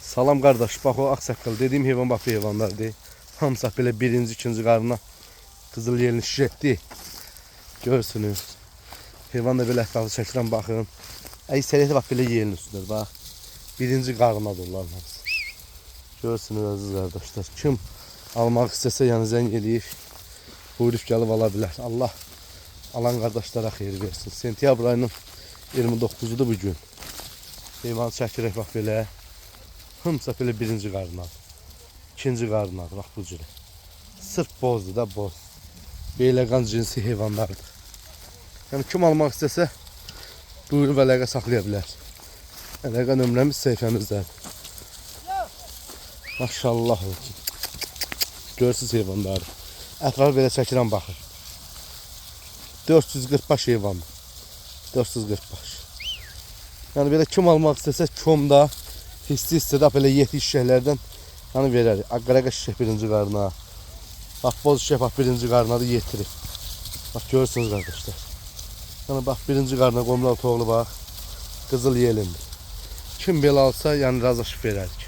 Salam qardaş, bax o ağsaqqal dediyim heyvan bax bu heyvanlardır. Hamısı belə birinci, ikinci qarına qızıl yelini şişetdi. Görürsünüz. Heyvan da belə ətrafı çəkirəm baxın. Əksəriyyəti bax belə yelin üstüdür bax. Birinci qarınadır onların hamısı. Görürsünüz əziz qardaşlar. Kim almaq istəsə yəni zəng eləyib buyurub gəlib ala bilər. Allah alan qardaşlara xeyir versin. Sentyabr ayının 29-udur bugün. Heyvanı çəkirək bax belə. Hamısı belə birinci qarınadır. İkinci qarınadır bax bu cürə. Sırf bozdur da boz. Beyləqan cinsi heyvanlardır. Yəni kim almaq istəsə buyurub əlaqə saxlaya bilər. Əlaqə nömrəmiz səhifəmizdədir. Maşallah olsun. Görürsünüz heyvanları. Ətrafı belə çəkirəm baxın. 440 baş heyvandır. 440 baş. Yəni belə kim almaq istəsə komda hissi-hissi belə yeti şişəklərdən yəni verər. Aqaraqa şişək birinci qarına. Bax boz şişək bax birinci qarına da yetirir. Bax görürsünüz qardaşlar. Yəni bax birinci qarına qomral toğlu bax. Qızıl yelindir. Kim belə alsa yəni razılaşıb verərik.